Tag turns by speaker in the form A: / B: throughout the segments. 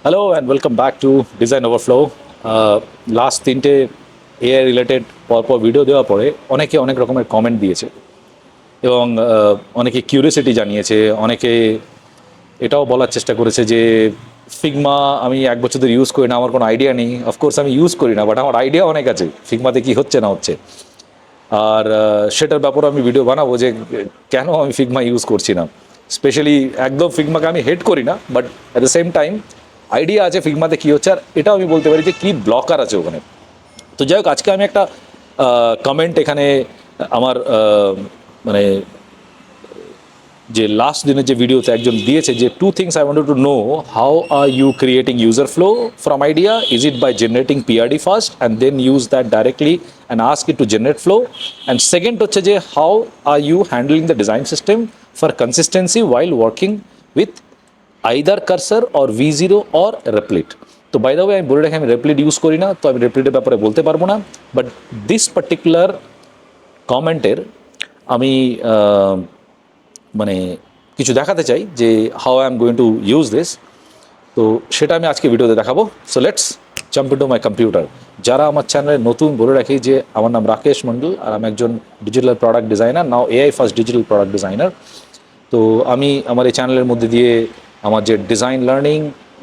A: Hello and welcome back to design overflow. Last 3টে AI related পরপর video দেওয়ার পরে অনেকে অনেক রকমের কমেন্ট দিয়েছে এবং অনেকে কিউরিয়াসিটি জানিয়েছে, অনেকে এটাও বলার চেষ্টা করেছে যে ফিগমা আমি 1 বছর ধরে ইউজ করি না, আমার কোনো আইডিয়া নেই। অফকোর্স আমি ইউজ করি না, বাট আমার আইডিয়া অনেক আছে ফিগমাতে কী হচ্ছে না হচ্ছে। আর সেটার ব্যাপারে আমি ভিডিও বানাবো যে কেন আমি ফিগমা ইউজ করছি না। স্পেশালি একদম ফিগমাকে আমি হেট করি না, but at the same time idea আছে ফিগমাতে কী হচ্ছে, আর এটাও আমি বলতে পারি যে কী ব্লকার আছে ওখানে। তো যাই হোক, আজকে আমি একটা কমেন্ট এখানে আমার মানে যে লাস্ট দিনের যে ভিডিওতে একজন দিয়েছে যে 2 things I wanted to know, how are you creating user flow from idea? Is it by generating PRD first and then use that directly and ask it to generate flow? And second হচ্ছে যে how are you handling the design system for consistency while working with either cursor or V0 or Replit? তো by the way আমি বলে রাখি, আমি রেপ্লিট use করি না, তো আমি রেপ্লিটের ব্যাপারে বলতে পারবো না। বাট দিস পার্টিকুলার কমেন্টের আমি মানে কিছু দেখাতে চাই যে how I am going to use this. তো সেটা আমি আজকে ভিডিওতে দেখাবো। So let's jump into my computer. যারা আমার চ্যানেলে নতুন, বলে রাখি যে আমার নাম রাকেশ মন্ডল আর আমি একজন digital product designer, now AI first digital product designer. তো আমি আমার এই চ্যানেলের মধ্যে দিয়ে আমার যে ডিজাইন লার্নিং,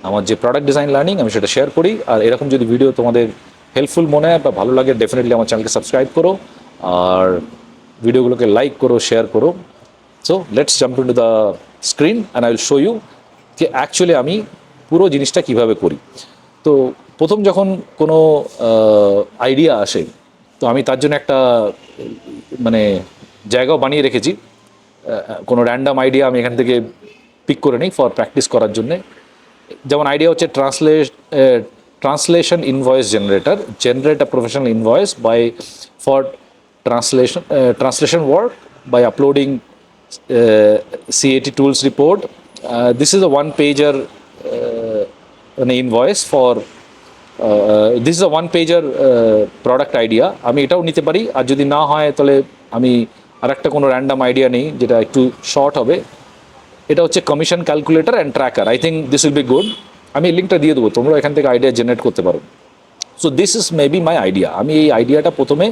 A: আমার যে প্রোডাক্ট ডিজাইন লার্নিং, আমি সেটা শেয়ার করি। আর এরকম যদি ভিডিও তোমাদের হেল্পফুল মনে হয় বা ভালো লাগে, ডেফিনেটলি আমার চ্যানেলকে সাবস্ক্রাইব করো আর ভিডিওগুলোকে লাইক করো, শেয়ার করো। So let's jump into the screen and I will show you যে অ্যাকচুয়ালি আমি পুরো জিনিসটা কিভাবে করি। তো প্রথম যখন কোনো আইডিয়া আসে, তো আমি তার জন্য একটা মানে জায়গাও বানিয়ে রেখেছি। কোনো র্যান্ডাম আইডিয়া আমি এখান থেকে পিক করে নিই ফর প্র্যাকটিস করার জন্যে। যেমন আইডিয়া হচ্ছে translation invoice generator, generate a professional invoice by for translation work by uploading CAT tools report. This is a one-pager an invoice for this is a one-pager product idea. আমি এটাও নিতে পারি, আর যদি না হয় তাহলে আমি আরেকটা কোনো র্যান্ডাম আইডিয়া নেই যেটা একটু শর্ট হবে। এটা হচ্ছে commission calculator and tracker. I think this will be good. আমি লিঙ্কটা দিয়ে দেবো, তোমরা এখান থেকে আইডিয়া জেনারেট করতে পারো। So this is maybe my idea. আমি এই আইডিয়াটা প্রথমে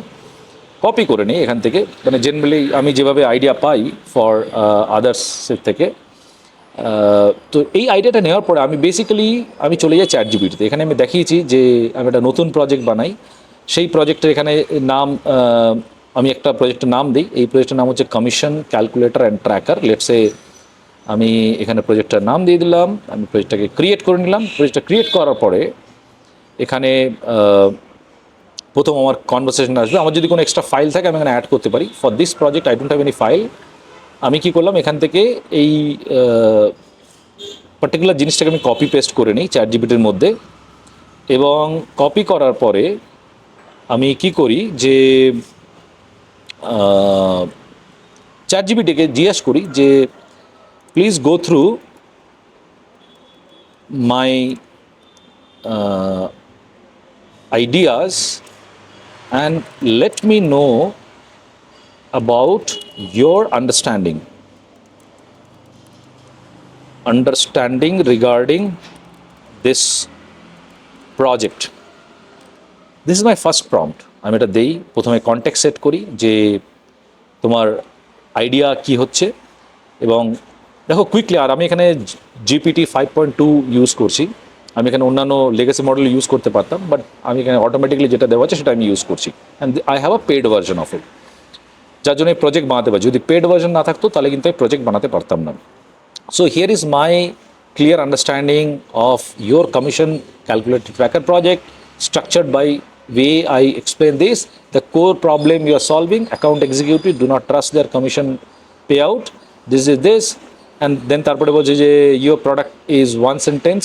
A: কপি করে নিই এখান থেকে, মানে জেনারেলি আমি যেভাবে আইডিয়া পাই ফর আদার্সের থেকে। তো এই আইডিয়াটা নেওয়ার পরে আমি বেসিক্যালি আমি চলে যাই চ্যাটজিপিটিতে। এখানে আমি দেখিয়েছি যে আমি একটা নতুন প্রজেক্ট বানাই, সেই প্রজেক্টের এখানে নাম আমি একটা প্রজেক্টের নাম দিই। এই প্রজেক্টের নাম হচ্ছে commission calculator and tracker. Let's say আমি এখানে প্রজেক্টটার নাম দিয়ে দিলাম, আমি প্রজেক্টটাকে ক্রিয়েট করে নিলাম। প্রজেক্টটা ক্রিয়েট করার পরে এখানে প্রথম আমার কনভারসেশন আসবে। আমার যদি কোনো এক্সট্রা ফাইল থাকে আমি এখানে অ্যাড করতে পারি। For this project I don't have any file. আমি কি করলাম, এখান থেকে এই পার্টিকুলার জিনিসটাকে আমি কপি পেস্ট করে নিই চ্যাটজিপিটির মধ্যে, এবং কপি করার পরে আমি কি করি যে চ্যাটজিপিটিকে জিজ্ঞেস করি যে please go through my ideas and let me know about your understanding regarding this project. This is my first prompt. আমি এটা দেই, প্রথমে কনটেক্সট সেট করি যে তোমার আইডিয়া কি হচ্ছে। এবং দেখো কুইকলি, আর আমি এখানে GPT 5.2 ইউজ করছি। আমি এখানে অন্যান্য লেগেসি মডেল ইউজ করতে পারতাম, বাট আমি এখানে অটোমেটিকলি যেটা দেওয়া আছে সেটা আমি ইউজ করছি। And I have a paid version of it, যার জন্য এই প্রজেক্ট বানাতে পারি। যদি পেড ভার্জন না থাকতো তাহলে কিন্তু এই প্রজেক্ট বানাতে পারতাম না। So here is my clear understanding of your commission calculator tracker project, structured by way I explain this. The core problem you are solving, account executive do not trust their commission payout. This is this. And then তারপরে বলছে যে your product is one sentence,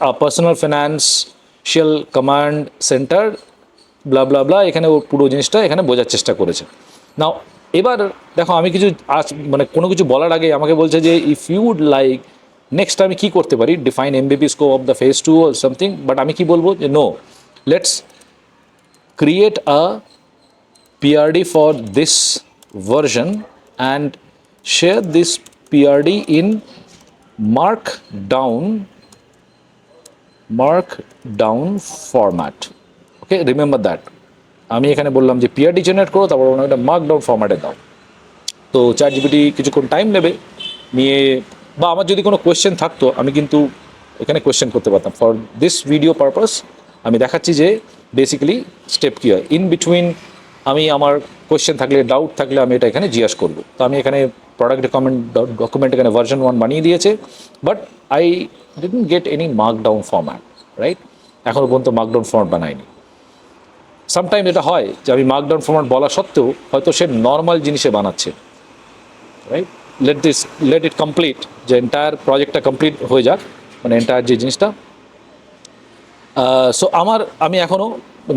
A: a personal financial command center, blah blah blah। এখানে ও পুরো জিনিসটা এখানে বোঝার চেষ্টা করেছে। নাও এবার দেখো, আমি কিছু মানে কোনো কিছু বলার আগে আমাকে বলছে যে if you would like, next আমি কী করতে পারি, define MVP scope of the phase 2 or something। But আমি কি বলবো যে no, let's create a PRD for this version and share this PRD in markdown markdown format. Okay, remember that. আমি এখানে বললাম যে পিআরডি জেনারেট করো, তারপর বললাম এটা মার্ক ডাউন ফরম্যাটে দাও। তো চ্যাট জিপিটি কিছুক্ষণ টাইম নেবে নিয়ে, বা আমার যদি কোনো কোয়েশ্চেন থাকতো আমি কিন্তু এখানে কোয়েশ্চেন করতে পারতাম। ফর দিস ভিডিও পারপাস আমি দেখাচ্ছি যে বেসিক্যালি স্টেপ কী হয়। ইন বিটুইন আমি আমার কোয়েশ্চেন থাকলে, ডাউট থাকলে আমি এটা এখানে জিজ্ঞাসা করবো। তো আমি এখানে প্রোডাক্ট ডকুমেন্ট এখানে ভার্সন 1 বানিয়ে দিয়েছে, but I didn't get any Markdown format, right? এখনও পর্যন্ত মার্কডাউন ফরম্যাট বানায়নি। সামটাইম এটা হয় যে আমি মার্কডাউন ফরম্যাট বলা সত্ত্বেও হয়তো সে নর্মাল জিনিসে বানাচ্ছে, রাইট? লেট ইট কমপ্লিট, যে এন্টায়ার প্রজেক্টটা কমপ্লিট হয়ে যাক, মানে এন্টায়ার যে জিনিসটা। সো আমি এখনও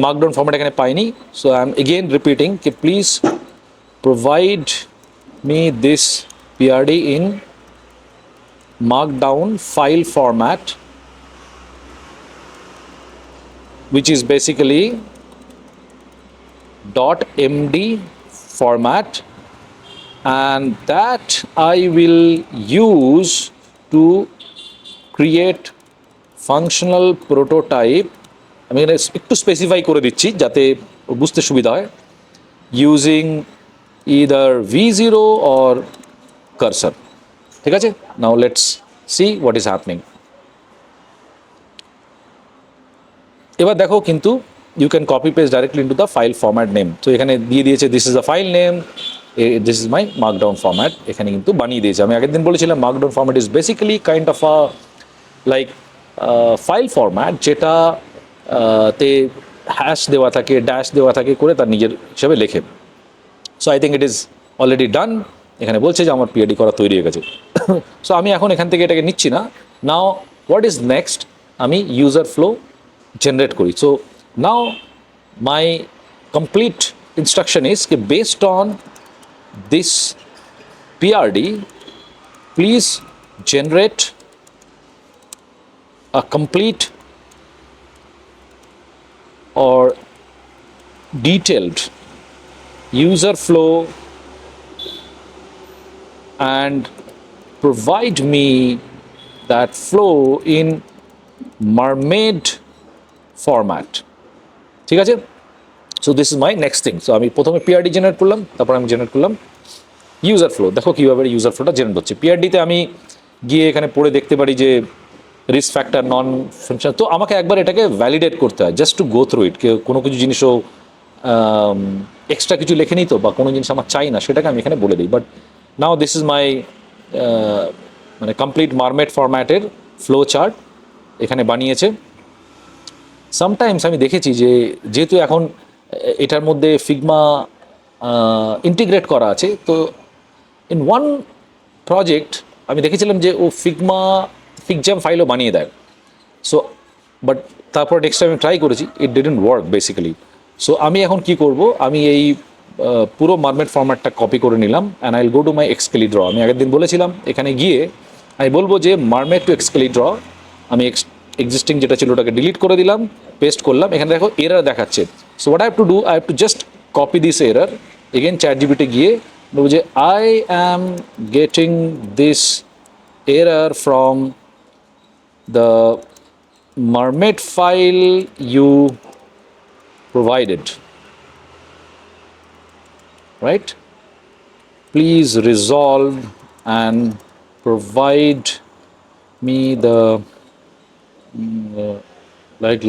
A: মার্কডাউন ফরম্যাট এখানে পাইনি। So I am again repeating কি please provide me this PRD in markdown file format, which is basically .md format, and that I will use to create functional prototype. আমি এখানে একটু specify করে দিচ্ছি যাতে বুঝতে সুবিধা হয়। Using either v0 or cursor, ঠিক আছে? Now let's see what is happening. এবার দেখো কিন্তু you can copy paste directly into the file format name. তো এখানে দিয়ে দিয়েছে this is the file name, this is my markdown format, এখানে কিন্তু বানিয়ে দিয়েছে। আমি আগের দিন বলেছিলাম markdown format is basically kind of a like file format, যেটা তে হ্যাশ দেওয়া থাকে, ড্যাশ দেওয়া থাকে করে তার নিজের হিসাবে লেখে। So I think it is already done. এখানে বলছে যে আমার পিএডি করা তৈরি হয়ে গেছে। সো আমি এখন এখান থেকে এটাকে নিচ্ছি না। নাও হোয়াট ইজ নেক্সট, আমি ইউজার ফ্লো জেনারেট করি। So now my complete instruction is কি based on this PRD please generate a complete or detailed user flow and provide me that flow in mermaid format, ঠিক আছে? So this is my next thing. So আমি প্রথমে PRD generate করলাম, তারপর আমি generate করলাম user flow. দেখো কীভাবে ইউজার ফ্লোটা জেনারেট হচ্ছে। পিআরডিতে আমি গিয়ে এখানে পড়ে দেখতে পারি যে রিস্ক ফ্যাক্টর, নন ফাংশন। তো আমাকে একবার এটাকে ভ্যালিডেট করতে হয়, just to go through it. কোনো কিছু জিনিসও এক্সট্রা কিছু লেখে নিই তো, বা কোনো জিনিস আমার চাই না, সেটাকে আমি এখানে বলে দিই। বাট নাও দিস ইজ মাই মানে কমপ্লিট মারমেড ফরম্যাটের ফ্লো চার্ট এখানে বানিয়েছে। সামটাইমস আমি দেখেছি যে যেহেতু এখন এটার মধ্যে ফিগমা ইন্টিগ্রেট করা আছে, তো ইন ওয়ান প্রজেক্ট আমি দেখেছিলাম যে ও ফিগজ্যাম ফাইলও বানিয়ে দেয়। সো বাট তারপর নেক্সট টাইম আমি ট্রাই করেছি, ইট ডিডন্ট ওয়ার্ক বেসিক্যালি। সো আমি এখন কি করব, আমি এই পুরো মারমেড ফরম্যাটটা কপি করে নিলাম and I will go to my Excalidraw. আমি আগের দিন বলেছিলাম এখানে গিয়ে আমি বলবো যে মারমেড টু এক্সকেলি ড্র। আমি এক্সিস্টিং যেটা ছিল ওটাকে ডিলিট করে দিলাম, পেস্ট করলাম। এখানে দেখো এরার দেখাচ্ছে। So what I have to do, I have to just copy this error again chat GPT গিয়ে বলবো যে I am getting this error from the mermaid file you provided, right? Please resolve and provide me the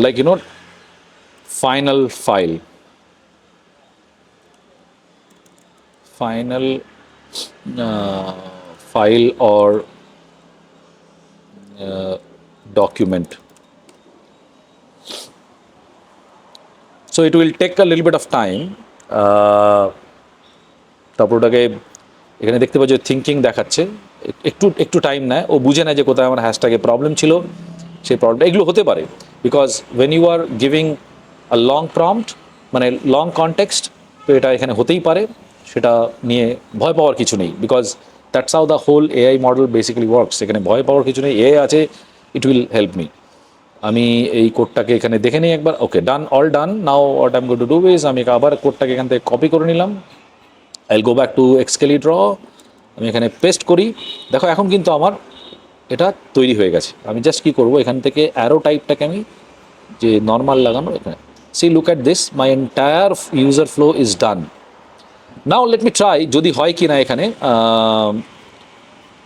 A: like you know final file or document. So it will take a little bit of time. তারপর ওটাকে এখানে দেখতে পাচ্ছি thinking দেখাচ্ছে, একটু time নেয়। ও বুঝে নেয় যে কোথায় আমার হ্যাশট্যাগে প্রবলেম ছিল, সেই প্রবলেমটা এগুলো হতে পারে। Because when you are giving a long prompt, মানে লং কনটেক্সট, তো এটা এখানে হতেই পারে, সেটা নিয়ে ভয় পাওয়ার কিছু নেই। Because that's how the whole AI model basically works. এখানে ভয় পাওয়ার কিছু নেই, এআই আছে, ইট উইল হেল্প মি। আমি এই কোডটাকে এখানে দেখে নিই একবার। Okay, done, all done. Now what I am going to do is আমি আবার কোডটাকে এখান থেকে কপি করে নিলাম। I will go back to Excalidraw, আমি এখানে পেস্ট করি। দেখো এখন কিন্তু আমার এটা তৈরি হয়ে গেছে। আমি জাস্ট কী করবো, এখান থেকে অ্যারো টাইপটাকে আমি যে নর্মাল লাগানো এখানে, see look at this, my entire user flow is done. Now let me try যদি হয় কি না এখানে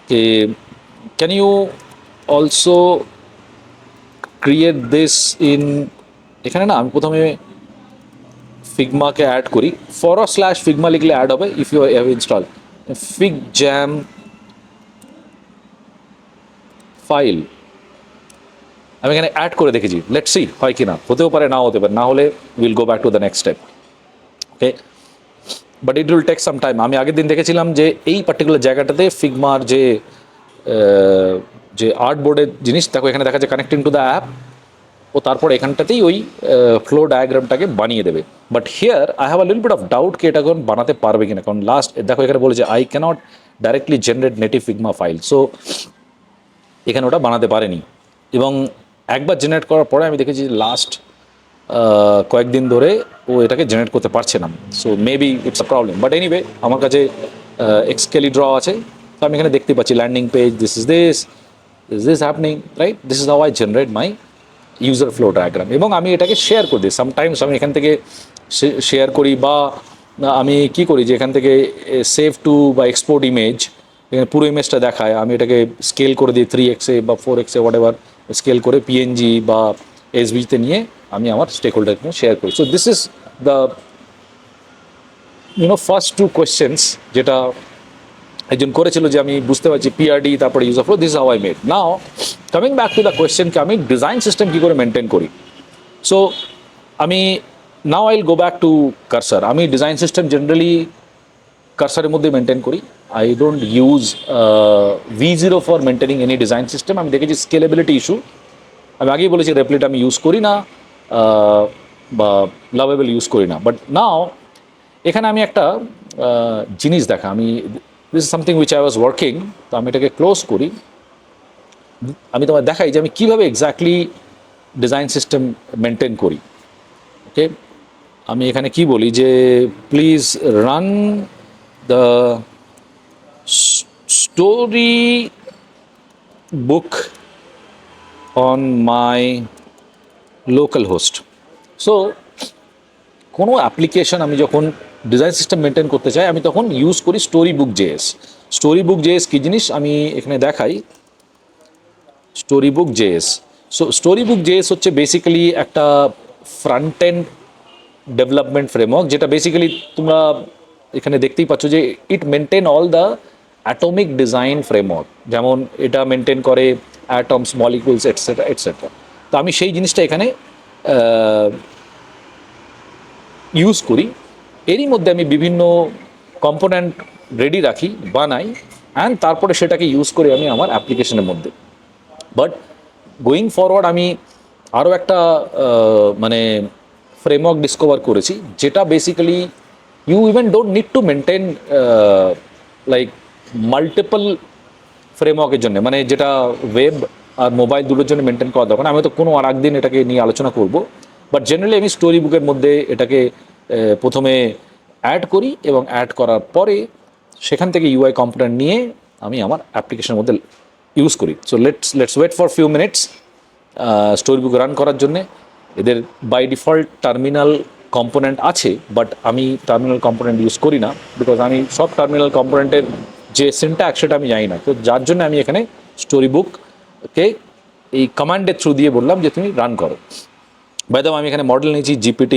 A: কে can you also create this in, এখানে না আমি প্রথমে ফিগমাকে অ্যাড করি, /ফিগমা লিখলে অ্যাড হবে if you have install FigJam file. আমি এখানে অ্যাড করে দেখেছি, লেটস সি হয় কি না, হতেও পারে নাও হতে পারে, না হলে will go back to the next step. Okay, but it will take some time. আমি আগের দিন দেখেছিলাম যে এই পার্টিকুলার জায়গাটাতে ফিগমার যে আর্ট বোর্ডের জিনিস দেখো, এখানে দেখা যায় কানেক্টিং টু দ্য অ্যাপ, ও তারপর এখানটাতেই ওই ফ্লো ডায়াগ্রামটাকে বানিয়ে দেবে। But here I have a little bit of doubt কি এটা এখন বানাতে পারবে কিনা, কারণ লাস্ট দেখো এখানে বলেছে I can't directly generate native Figma file. So এখানে ওটা বানাতে পারেনি, এবং একবার জেনারেট করার পরে আমি দেখেছি লাস্ট কয়েকদিন ধরে ও এটাকে জেনারেট করতে পারছে না। So maybe it's a problem, but anyway আমার কাছে এক্সকেলি ড্র আছে, তো আমি এখানে দেখতে পাচ্ছি landing page, this is happening right, this is how I generate my user flow diagram. এবং আমি এটাকে শেয়ার করে দিই, সামটাইমস আমি এখান থেকে শেয়ার করি, বা আমি কি করি যে এখান থেকে সেভ টু বা এক্সপোর্ট ইমেজ, এখানে পুরো ইমেজটা দেখায়, আমি এটাকে স্কেল করে দিই 3x বা 4x হোয়াট এভার স্কেল করে পিএনজি বা এসভিতে নিয়ে আমি আমার স্টেক হোল্ডারকে শেয়ার করি। So this is the first two questions যেটা একজন করেছিল, যে আমি বুঝতে পারছি পিআরডি তারপরে user flow, this how I made. Now coming back to the কোয়েশ্চেনকে আমি ডিজাইন সিস্টেম কী করে মেনটেন করি। সো আমি নাও আইল গো ব্যাক টু কারসার। আমি ডিজাইন সিস্টেম জেনারেলি কারসারের মধ্যে মেনটেন করি। I don't use V0 for maintaining any design system. আমি দেখেছি স্কেলেবিলিটি ইস্যু, আমি আগেই বলেছি রেপ্লিট আমি ইউজ করি না, বা লাভেবল ইউজ করি না। বাট নাও এখানে আমি একটা জিনিস দেখা, আমি this is something which I was working, তো আমি এটাকে ক্লোজ করি। আমি তোমার দেখাই যে আমি কীভাবে এক্স্যাক্টলি ডিজাইন সিস্টেম মেনটেন করি। ওকে, আমি এখানে কি বলি যে please run the story book on my local host. So কোনো অ্যাপ্লিকেশন আমি যখন ডিজাইন সিস্টেম মেনটেন করতে চাই, আমি তখন ইউজ করি Storybook JS. Storybook JS কী জিনিস আমি এখানে দেখাই, Storybook JS. So Storybook JS হচ্ছে বেসিক্যালি একটা ফ্রন্ট এন্ড ডেভেলপমেন্ট ফ্রেমওয়ার্ক, যেটা বেসিক্যালি তোমরা এখানে দেখতেই পাচ্ছ যে it maintain all the atomic design framework, যেমন এটা মেনটেন করে অ্যাটমস, মলিকুলস এটসেট্রা এটসেট্রা। তো আমি সেই জিনিসটা এখানে ইউজ করি। এরই মধ্যে আমি বিভিন্ন কম্পোনেন্ট রেডি রাখি, বানাই, অ্যান্ড তারপরে সেটাকে ইউজ করে আমি আমার অ্যাপ্লিকেশনের মধ্যে। বাট গোয়িং ফরওয়ার্ড আমি আরও একটা মানে ফ্রেমওয়ার্ক ডিসকভার করেছি, যেটা basically you even don't need to maintain like multiple ফ্রেমওয়ার্কের জন্য, মানে যেটা ওয়েব আর মোবাইল দুটোর জন্য মেনটেন করা দরকার। আমি তো কোনো আর একদিন এটাকে নিয়ে আলোচনা করব, বাট জেনারেলি আমি স্টোরি বুকের মধ্যে এটাকে প্রথমে অ্যাড করি, এবং অ্যাড করার পরে সেখান থেকে ইউআই কম্পোনেন্ট নিয়ে আমি আমার অ্যাপ্লিকেশনের মধ্যে ইউজ করি। So let's wait for few minutes storybook run করার জন্যে। এদের বাই ডিফল্ট টার্মিনাল কম্পোনেন্ট আছে, বাট আমি টার্মিনাল কম্পোনেন্ট ইউজ করি না, বিকজ আমি সব টার্মিনাল কম্পোনেন্টের যে সিনট্যাক্স সেটা আমি জানি না। তো যার জন্য আমি এখানে স্টোরি বুককে এই কমান্ডের থ্রু দিয়ে বললাম যে তুমি রান করো। বাই দ্য ওয়ে আমি এখানে মডেল নিয়েছি GPT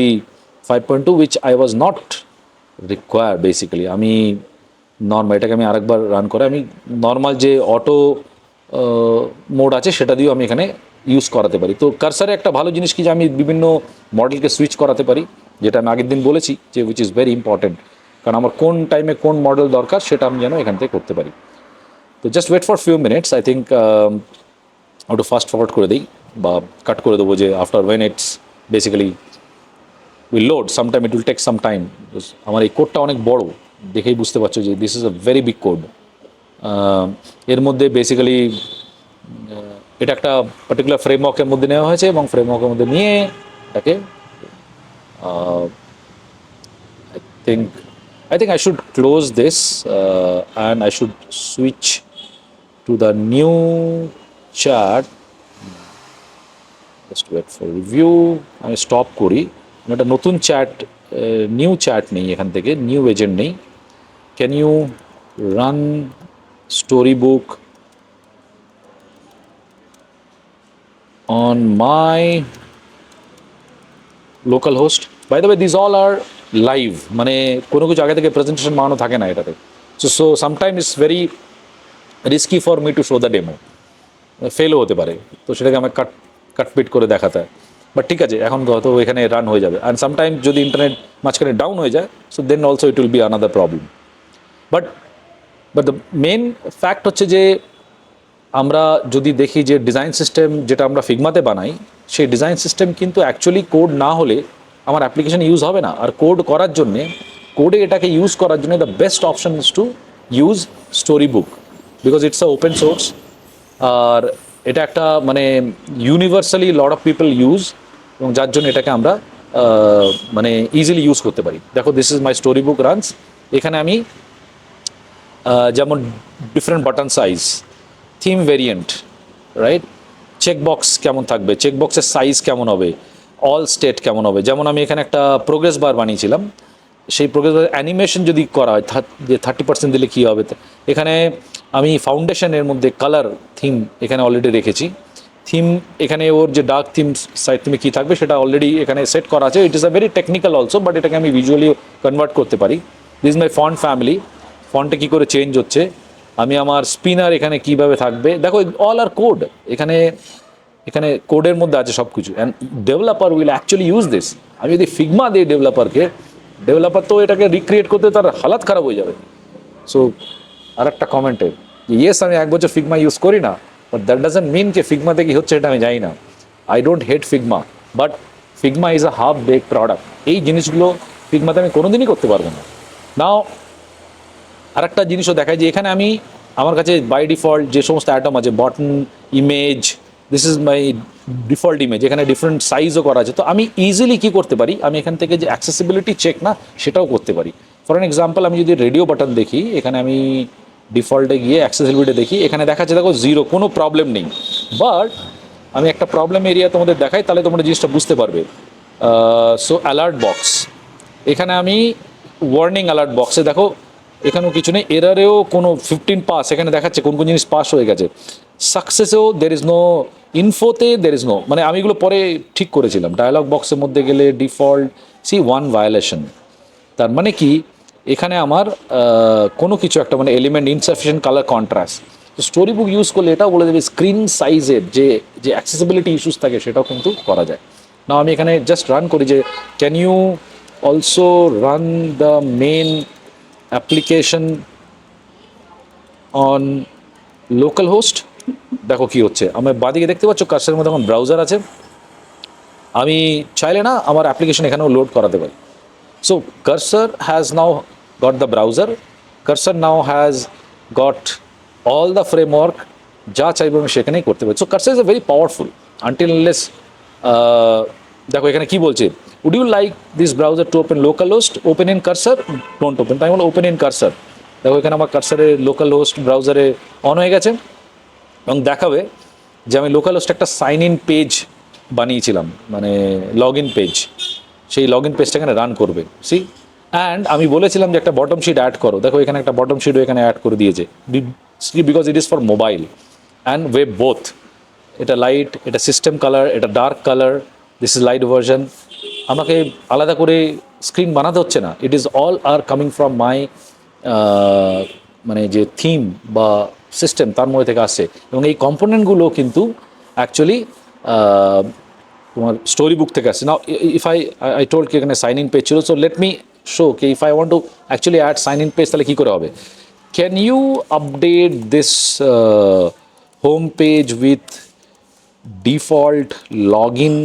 A: 5.2, which I was not require. Basically আমি নর্মাল এটাকে আমি আরেকবার রান করে আমি নর্মাল যে অটো মোড আছে সেটা দিয়েও আমি এখানে ইউজ করাতে পারি। তো কারসারে একটা ভালো জিনিস কি যে আমি বিভিন্ন মডেলকে সুইচ করাতে পারি, যেটা আমি আগের দিন বলেছি যে উইচ ইজ ভেরি ইম্পর্টেন্ট, কারণ আমার কোন টাইমে কোন মডেল দরকার সেটা আমি যেন এখান থেকে করতে পারি। তো just wait for few minutes, I think একটু ফাস্ট ফরওয়ার্ড করে দিই বা কাট করে দেবো, যে after when it's basically will load sometime, it will take some time. আমার এই কোডটা অনেক বড়, দেখেই বুঝতে পারছো যে this is a very big code. এর মধ্যে বেসিক্যালি এটা একটা পার্টিকুলার ফ্রেমওয়ার্কের মধ্যে নেওয়া হয়েছে, এবং ফ্রেমওয়ার্কের মধ্যে নিয়ে এটাকে I think I should close this and I should switch to the new chat. Just wait for review. আমি স্টপ করি, আমি একটা নতুন চ্যাট, নিউ চ্যাট নেই এখান থেকে, নিউ এজেন্ট নেই। Can you run storybook on my local host? By the way, these all are live, মানে কোনো কিছু আগে থেকে প্রেজেন্টেশন বানানো থাকে না এটাতে। So sometime it's very risky for me to show the demo, ফেলও হতে পারে, তো সেটাকে আমাকে কাটপিট করে দেখাতে হয়। বাট ঠিক আছে, এখন হয়তো এখানে রান হয়ে যাবে। অ্যান্ড সামটাইম যদি ইন্টারনেট মাঝখানে ডাউন হয়ে যায়, so then also it will be another problem. But the main fact হচ্ছে যে আমরা যদি দেখি যে ডিজাইন সিস্টেম যেটা আমরা ফিগমাতে বানাই, সেই ডিজাইন সিস্টেম কিন্তু অ্যাকচুয়ালি কোড না হলে আমার অ্যাপ্লিকেশন ইউজ হবে না। আর কোড করার জন্যে, কোডে এটাকে ইউজ করার জন্য the best option is to use story book, because it's a open source. আর এটা একটা মানে universally lot of people use, এবং যার জন্য এটাকে আমরা মানে ইজিলি ইউজ করতে পারি। দেখো, this is my story book runs. এখানে আমি যেমন different button size, theme variant, right, checkbox কেমন থাকবে, চেকবক্সের সাইজ কেমন হবে, অল স্টেট কেমন হবে। যেমন আমি এখানে একটা প্রোগ্রেস বার বানিয়েছিলাম, সেই প্রোগ্রেস বার অ্যানিমেশন যদি করা হয় যে 30% দিলে কী হবে, এখানে আমি ফাউন্ডেশনের মধ্যে কালার থিম এখানে অলরেডি রেখেছি। থিম এখানে ওর যে ডার্ক থিম সাইড থিমে কী থাকবে সেটা অলরেডি এখানে সেট করা আছে। It is a very technical also, but এটাকে আমি ভিজুয়ালি কনভার্ট করতে পারি। This is my font family, ফন্টে কী করে চেঞ্জ হচ্ছে, আমি আমার স্পিনার এখানে কীভাবে থাকবে। দেখো, অল আর কোড, এখানে এখানে কোডের মধ্যে আছে সব কিছু। And developer will actually use this. আমি যদি ফিগমা দিই ডেভেলপারকে, ডেভেলপার তো এটাকে রিক্রিয়েট করতে তার হালাত খারাপ হয়ে যাবে। সো আর একটা কমেন্টে, ইয়েস আমি 1 বছর ফিগমা ইউজ করি না, বাট দ্যাট ডাজন্ট মিন যে ফিগমাতে কি হচ্ছে এটা আমি জানি না। I don't hate Figma, but Figma is a half bake product. এই জিনিসগুলো ফিগমাতে আমি কোনোদিনই করতে পারবো না। নাও আর একটা জিনিসও দেখায় যে এখানে আমি আমার কাছে বাই ডিফল্ট যে সমস্ত অ্যাটম আছে, button, image, this is my default image, এখানে ডিফারেন্ট সাইজও করা আছে। তো আমি ইজিলি কী করতে পারি, আমি এখান থেকে যে অ্যাক্সেসিবিলিটি চেক না সেটাও করতে পারি। ফর অ্যান এক্সাম্পল, আমি যদি রেডিও বাটন দেখি, এখানে আমি ডিফল্টে গিয়ে অ্যাক্সেসিবিলিটি দেখি, এখানে দেখাচ্ছে দেখো 0, কোনো প্রবলেম নেই। বাট আমি একটা প্রবলেম এরিয়া তোমাদের দেখাই, তাহলে তোমরা জিনিসটা বুঝতে পারবে। সো অ্যালার্ট বক্স, এখানে আমি ওয়ার্নিং অ্যালার্ট বক্সে দেখো এখানেও কিছু নেই, এরারেও কোনো 15 পাস এখানে দেখাচ্ছে, কোন কোন জিনিস পাস হয়ে গেছে। সাকসেসেও দের ইজ নো, ইনফোতে দের ইজ নো, মানে আমি এগুলো পরে ঠিক করেছিলাম। ডায়ালগ বক্সের মধ্যে গেলে ডিফল্ট C1 ভায়োলেশন, তার মানে কি এখানে আমার কোনো কিছু একটা মানে এলিমেন্ট ইনসাফিসিয়েন্ট কালার কন্ট্রাস্ট। তো স্টোরি বুক ইউজ করলে এটাও বলে দেবে স্ক্রিন সাইজের যে অ্যাক্সেসিবিলিটি ইস্যুস থাকে সেটাও কিন্তু করা যায়। না আমি এখানে জাস্ট রান করি যে can you also run the main application on localhost. দেখো কি হচ্ছে, আমার বাদিকে দেখতে পাচ্ছ কার্সারের মধ্যে এখন ব্রাউজার আছে, আমি চাইলে না আমার অ্যাপ্লিকেশন এখানেও লোড করাতে পারি। So Cursor has now got the browser, Cursor now has got all the framework, যা চাইবে আমি সেখানেই করতে পারি। So Cursor is a very powerful until unless, দেখো এখানে কি বলছে, would you like this browser to open localhost, open in Cursor, don't open. তাই বলো ওপেন ইন কার্সার। দেখো এখানে আমার কার্সারে লোকাল হোস্ট ব্রাউজারে অন হয়ে গেছে, এবং দেখাবে যে আমি লোকাল হোস্ট একটা সাইন ইন পেজ বানিয়েছিলাম, মানে লগ ইন পেজ, সেই লগ ইন পেজটা এখানে রান করবে। সি, অ্যান্ড আমি বলেছিলাম যে একটা বটম শিট অ্যাড করো, দেখো এখানে একটা বটম শিটও এখানে অ্যাড করে দিয়েছে, because it is for mobile and web both. এটা লাইট, এটা সিস্টেম কালার, এটা dark colour, this is light version. আমাকে আলাদা করে স্ক্রিন বানাতে হচ্ছে না, it is all are coming from my মানে যে থিম বা সিস্টেম তার মধ্যে থেকে আসছে। এবং এই কম্পোনেন্টগুলো কিন্তু অ্যাকচুয়ালি তোমার স্টোরি বুক থেকে আসছে। নাও ইফ আই টোল্ড কি এখানে সাইন ইন পেজ ছিল, সো লেট মি শো কি if I want to actually add sign in page, তাহলে কী করে হবে। Can you update this home page with default log in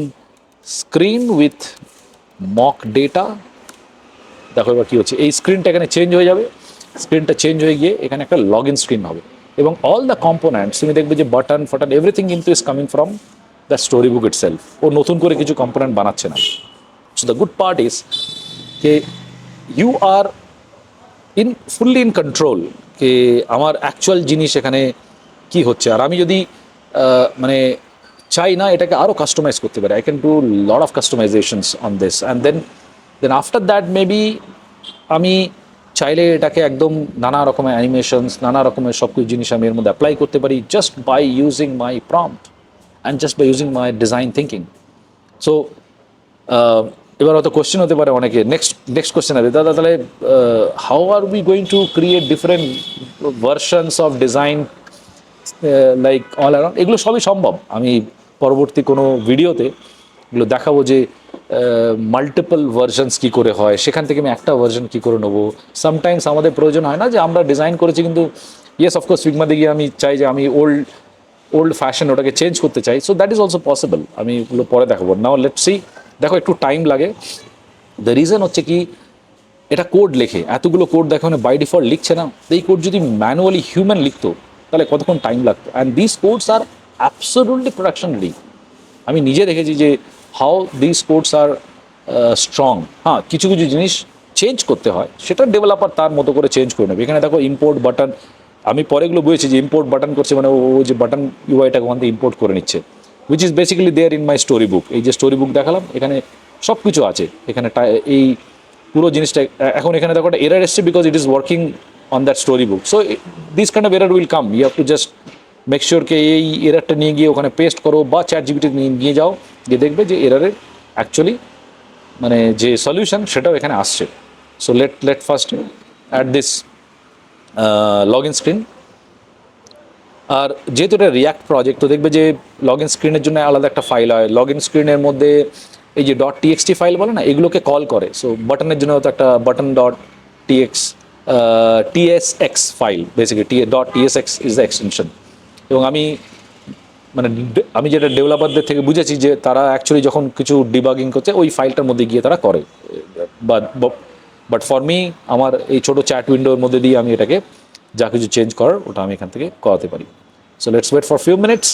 A: screen with mock data. দেখো এবার কী হচ্ছে, এই স্ক্রিনটা এখানে চেঞ্জ হয়ে যাবে, স্ক্রিনটা চেঞ্জ হয়ে গিয়ে এখানে একটা লগ ইন স্ক্রিন হবে, এবং অল দ্য কম্পোনেন্টস তুমি দেখবে যে বাটন ফাটন এভরিথিং কিন্তু is coming from the story book itself. ও নতুন করে কিছু কম্পোনেন্ট বানাচ্ছে না। So the good part is কে you are fully in control, কে আমার অ্যাকচুয়াল জিনিস এখানে কি হচ্ছে। আর আমি যদি মানে চাই না এটাকে আরও কাস্টমাইজ করতে পারি, I can do lot of customisations on this, and then after that maybe আমি চাইলে এটাকে একদম নানা রকমের অ্যানিমেশনস, নানা রকমের সব কিছু জিনিস আমি এর মধ্যে অ্যাপ্লাই করতে পারি just by using my prompt and just by using my design thinking. So এবার হয়তো কোশ্চেন হতে পারে অনেকে, নেক্সট কোশ্চেন আছে, দাদা তাহলে how are we going to create different versions of design like all around? এগুলো সবই সম্ভব। আমি পরবর্তী কোনো ভিডিওতে এগুলো দেখাবো যে মাল্টিপল ভার্সনস কী করে হয়, সেখান থেকে আমি একটা ভার্সন কী করে নেবো। সামটাইমস আমাদের প্রয়োজন হয় না যে আমরা ডিজাইন করেছি কিন্তু ইয়েস অফকোর্স ফিগমাতে গিয়ে আমি চাই যে আমি ওল্ড ফ্যাশন ওটাকে চেঞ্জ করতে চাই, so that is also possible. আমি এগুলো পরে দেখাবো। নাও লেটস সি। দেখো একটু টাইম লাগে, দ্য রিজন হচ্ছে কি এটা কোড লেখে, এতগুলো কোড দেখো মানে বাই ডিফল্ট লিখছে না, এই কোড যদি ম্যানুয়ালি হিউম্যান লিখতো তাহলে কতক্ষণ টাইম লাগতো। And this codes are absolutely production ready. আমি নিজে দেখেছি যে how this codes are strong. হ্যাঁ, কিছু কিছু জিনিস চেঞ্জ করতে হয়, সেটা ডেভেলপার তার মতো করে চেঞ্জ করে নেবে। এখানে দেখো ইম্পোর্ট বাটন, আমি পরেগুলো বুঝেছি যে ইম্পোর্ট বাটন করছে মানে ও যে বাটন ইউআইটাকে ওখান থেকে ইম্পোর্ট করে নিচ্ছে, which is basically there in my story book. এই যে স্টোরি বুক দেখালাম এখানে সব কিছু আছে, এখানে এই পুরো জিনিসটা এখন এখানে দেখো একটা এরার এসছে because it is working on that story book. So this kind of error will come, you have to just make sure কে এই এরারটা নিয়ে গিয়ে ওখানে পেস্ট করো বা চ্যাট জিপিটি নিয়ে যাও, গিয়ে দেখবে যে এরারের অ্যাকচুয়ালি মানে যে সলিউশন সেটাও এখানে আসছে। So let first at this log in screen. আর যেহেতু এটা রিয়াক্ট প্রজেক্ট, তো দেখবে যে লগ ইন স্ক্রিনের জন্য আলাদা একটা ফাইল হয়, লগ ইন স্ক্রিনের মধ্যে এই যে ডট টিএক্সটি ফাইল বলে না, এগুলোকে কল করে। সো বাটনের জন্য হয়তো একটা button dot TSX file, basically dot TSX is the extension. এবং আমি যেটা ডেভেলপারদের থেকে বুঝেছি যে তারা অ্যাকচুয়ালি যখন কিছু ডিবাগিং করছে ওই ফাইলটার মধ্যে গিয়ে তারা করে। বাট ফর মি আমার এই ছোটো চ্যাট উইন্ডোর মধ্যে দিয়ে আমি এটাকে যা কিছু চেঞ্জ করার ওটা আমি এখান থেকে করাতে পারি। So let's wait for few minutes.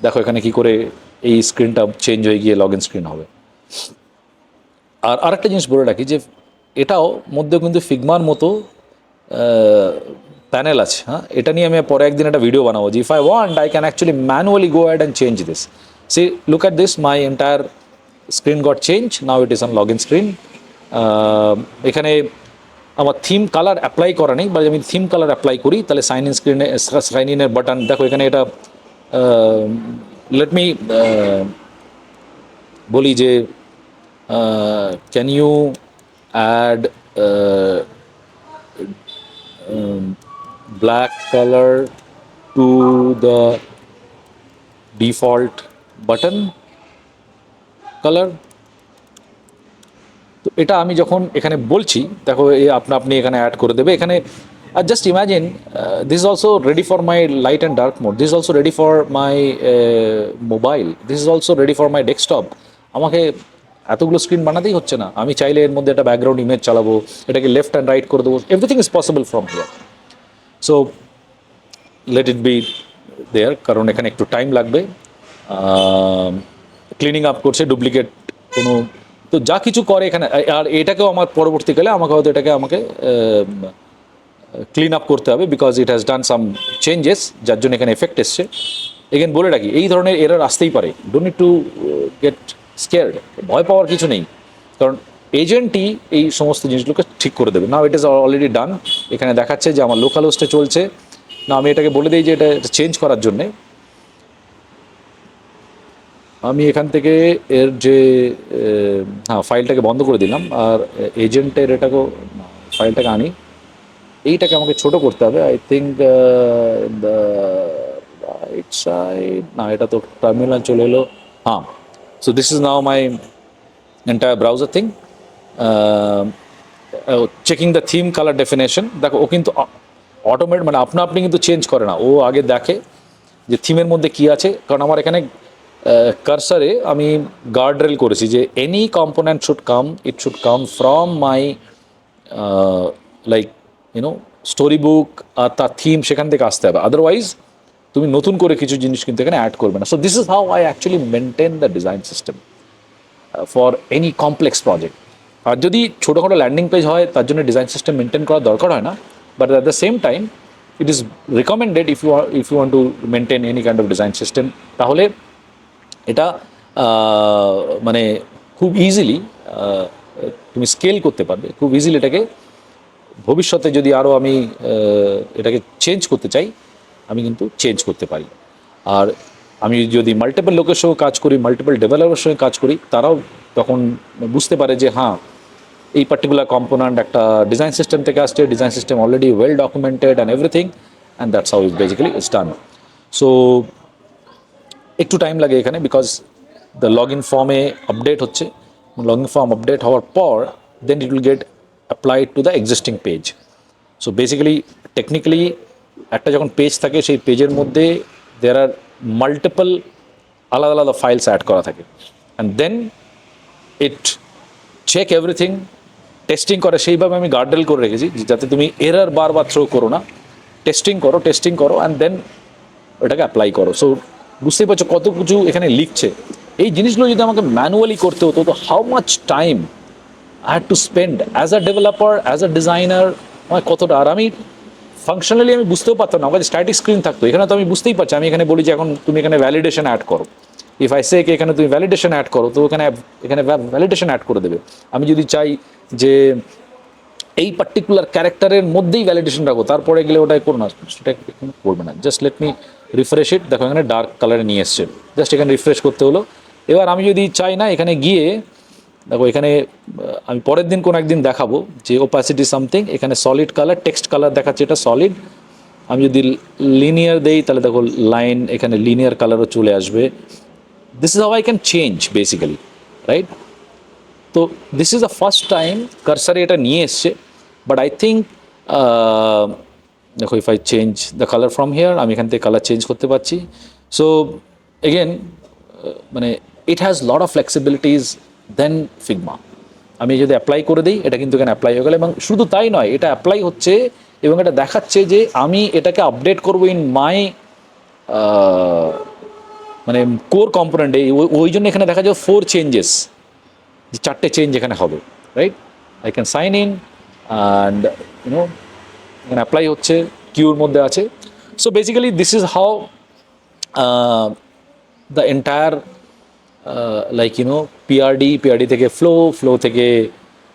A: দেখো এখানে কি করে এই স্ক্রিনটা চেঞ্জ হয়ে গিয়ে লগ ইন স্ক্রিন হবে। আর আরেকটা জিনিস বলে রাখি যে এটাও মধ্যে কিন্তু ফিগমার মতো প্যানেল আছে। হ্যাঁ, এটা নিয়ে আমি পরে একদিন একটা ভিডিও বানাবো যে if I want I can actually manually go add and change this. See look at this, my entire screen got change, now it is on log in screen. এখানে আমার থিম কালার অ্যাপ্লাই করা নেই, বা আমি theme colour apply করি তাহলে sign in স্ক্রিনে sign ইনের বাটন দেখো এখানে এটা লেট মি বলি যে can you add black color to the default button color। তো এটা আমি যখন এখানে বলছি দেখো আপনি এখানে অ্যাড করে দেবে এখানে। আর just imagine this is also ready for my light and dark mode, this is also ready for my mobile, this is also ready for my desktop. আমাকে এতগুলো স্ক্রিন বানাতেই হচ্ছে না, আমি চাইলে এর মধ্যে একটা ব্যাকগ্রাউন্ড ইমেজ চালাবো, এটাকে লেফট অ্যান্ড রাইট করে দেবো, everything is possible from here. So let it be there, কারণ এখানে একটু টাইম লাগবে, ক্লিনিং আপ করছে ডুপ্লিকেট কোনো, তো যা কিছু করে এখানে। আর এটাকেও আমার পরবর্তীকালে হয়তো আমাকে ক্লিন আপ করতে হবে because it has done some changes, যার জন্য এখানে এফেক্ট এসছে। এগেন বলে রাখি এই ধরনের এরার আসতেই পারে, don't need to get scared, ভয় পাওয়ার কিছু নেই, কারণ এজেন্টই এই সমস্ত জিনিসগুলোকে ঠিক করে দেবে। নাও ইট ইজ অলরেডি ডান, এখানে দেখাচ্ছে যে আমার লোকাল হোস্টে চলছে না। আমি এটাকে বলে দিই যে এটা চেঞ্জ করার জন্যে আমি এখান থেকে এর যে হ্যাঁ ফাইলটাকে বন্ধ করে দিলাম, আর এজেন্টের এটাকেও ফাইলটাকে আনি, এইটাকে আমাকে ছোট করতে হবে। I think the right side, না এটা তো টার্মিনাল চলে এলো। হ্যাঁ, so this is now my entire browser thing, checking the theme colour definition. দেখো ও কিন্তু অটোমেটিক মানে আপনি কিন্তু চেঞ্জ করে না, ও আগে দেখে যে থিমের মধ্যে কি আছে। কারণ আমার এখানে কারসারে আমি গার্ড রেল করেছি যে any component it should come from my like story book, আর তার থিম সেখান থেকে আসতে হবে, আদারওয়াইজ তুমি নতুন করে কিছু জিনিস কিন্তু এখানে অ্যাড করবে না। So this is how I actually maintain the design system for any complex project. আর যদি ছোটোখাটো ল্যান্ডিং পেজ হয় তার জন্য ডিজাইন সিস্টেম মেনটেন করার দরকার হয় না, but at the same time it is recommended if you want to maintain any kind of design system, তাহলে এটা মানে খুব ইজিলি তুমি স্কেল করতে পারবে, খুব ইজিলি এটাকে ভবিষ্যতে যদি আরও আমি এটাকে চেঞ্জ করতে চাই আমি কিন্তু চেঞ্জ করতে পারি। আর আমি যদি মাল্টিপল লোকের সঙ্গে কাজ করি, মাল্টিপল ডেভেলপারের সঙ্গে কাজ করি, তারাও তখন বুঝতে পারে যে হ্যাঁ এই পার্টিকুলার কম্পোনেন্ট একটা ডিজাইন সিস্টেম থেকে আসছে, design system already well documented and everything, and that's how it basically it's done. So একটু টাইম লাগে এখানে, বিকজ দ্য লগ ইন ফর্মে আপডেট হচ্ছে, লগ ইন ফর্ম আপডেট হওয়ার পর then it will get applied to the existing page. So basically technically একটা যখন page থাকে সেই পেজের মধ্যে দেয়ার আর মাল্টিপল আলাদা আলাদা ফাইলস অ্যাড করা থাকে, and then it check everything, testing করে। সেইভাবে আমি গার্ডরেল করে রেখেছি যাতে তুমি এরর বারবার থ্রো করো না, টেস্টিং করো অ্যান্ড দেন ওটাকে অ্যাপ্লাই করো। সো বুঝতেই পারছো কত কিছু এখানে লিখছে। এই জিনিসগুলো যদি আমাকে ম্যানুয়ালি করতে হতো তো how much time I had to spend as a developer, as a designer, আমার কতটা। আর আমি ফাংশনালি আমি বুঝতেও পারতাম না, আমার স্ট্যাটিক স্ক্রিন থাকতো। এখানে তো আমি বুঝতেই পারছি, আমি এখানে বলি যে এখন তুমি এখানে ভ্যালিডেশন অ্যাড করো, ইফ আই সে এখানে তুমি ভ্যালিডেশন অ্যাড করো তো এখানে ভ্যালিডেশন অ্যাড করে দেবে। আমি যদি চাই যে এই পার্টিকুলার ক্যারেক্টারের মধ্যেই ভ্যালিডেশন রাখো, তারপরে গেলে ওটাই করো না, সেটা এখানে করবে না। জাস্ট লেট মি রিফ্রেশ ইট, দেখো এখানে ডার্ক কালারে নিয়ে এসছে, জাস্ট এখানে রিফ্রেশ করতে হলো। এবার আমি যদি চাই না এখানে গিয়ে দেখো এখানে আমি পরের দিন কোনো একদিন দেখাবো যে ওপাসিটি সামথিং, এখানে সলিড কালার, টেক্সট কালার দেখাচ্ছে, এটা সলিড। আমি যদি লিনিয়ার দেই তাহলে দেখো লাইন এখানে লিনিয়ার কালারও চলে আসবে। This is how I can change basically, right? তো this is the first time কারসারে এটা নিয়ে এসছে, বাট আই থিঙ্ক দেখো if I change the colour from here, আমি এখান থেকে কালার চেঞ্জ করতে পারছি। সো এগেন মানে it has lot of flexibilities then Figma. আমি যদি অ্যাপ্লাই করে দিই এটা কিন্তু এখানে অ্যাপ্লাই হয়ে গেল, এবং শুধু তাই নয়, এটা অ্যাপ্লাই হচ্ছে এবং এটা দেখাচ্ছে যে আমি এটাকে আপডেট করবো ইন মাই মানে কোর কম্পোনেন্টে। ওই জন্য এখানে দেখা যায় 4 চেঞ্জেস, যে 4টে চেঞ্জ এখানে হবে, right? I can sign in and you know এখানে অ্যাপ্লাই হচ্ছে, কিউর মধ্যে আছে। So basically this is how the entire like you know PRD থেকে ফ্লো থেকে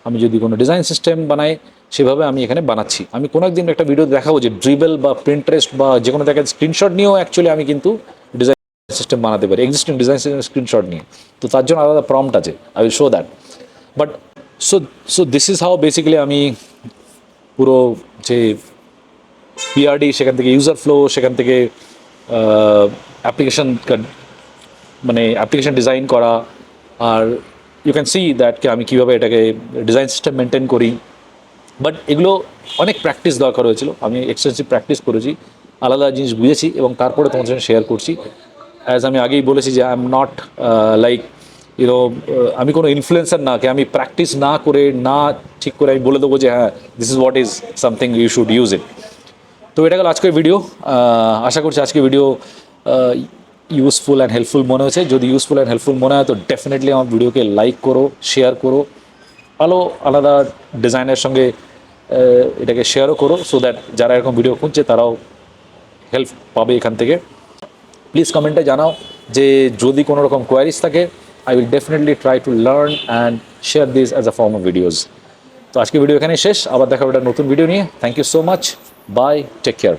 A: আমি যদি কোনো ডিজাইন সিস্টেম বানাই সেভাবে আমি এখানে বানাচ্ছি। আমি কোনো একদিন একটা ভিডিও দেখাবো যে ড্রিবেল বা প্রিন্টারেস্ট বা যে কোনো জায়গায় স্ক্রিনশট নিয়েও অ্যাকচুয়ালি আমি কিন্তু ডিজাইন সিস্টেম বানাতে পারি, এক্সিস্টিং ডিজাইন সিস্টেম স্ক্রিনশট নিয়ে। তো তার জন্য আলাদা প্রম্পট আছে, I will show that. But so this is how basically আমি পুরো যে পিআরডি, সেখান থেকে ইউজার ফ্লো, সেখান থেকে অ্যাপ্লিকেশন মানে অ্যাপ্লিকেশন ডিজাইন করা, আর ইউ ক্যান সি দ্যাট আমি কীভাবে এটাকে ডিজাইন সিস্টেম মেনটেন করি। বাট এগুলো অনেক প্র্যাকটিস দরকার হয়েছিল, আমি এক্সটেন্সিভ প্র্যাকটিস করেছি, আলাদা জিনিস বুঝেছি এবং তারপরে তোমার সঙ্গে শেয়ার করছি। অ্যাজ আমি আগেই বলেছি যে I am not like you know আমি কোনো ইনফ্লুয়েন্সার না, আমি প্র্যাকটিস না করে না ঠিক করে আমি বলে দেবো যে হ্যাঁ this is what is something you should use it. তো এটা গেল আজকের ভিডিও। আশা করছি আজকে ভিডিও ইউজফুল অ্যান্ড হেল্পফুল মনে হয়েছে। যদি ইউজফুল অ্যান্ড হেল্পফুল মনে হয় তো ডেফিনেটলি আমার ভিডিওকে লাইক করো, শেয়ার করো, ভালো আলাদা ডিজাইনের সঙ্গে এটাকে শেয়ারও করো, সো দ্যাট যারা এরকম ভিডিও খুঁজছে তারাও হেল্প পাবে এখান থেকে। প্লিজ কমেন্টে জানাও যে যদি কোনো রকম কোয়ারিজ থাকে, I will definitely try to learn and share this as a form of videos. তো আজকে ভিডিও এখানে শেষ, আবার দেখা হবে একটা নতুন ভিডিও নিয়ে। Thank you so much, bye, take care.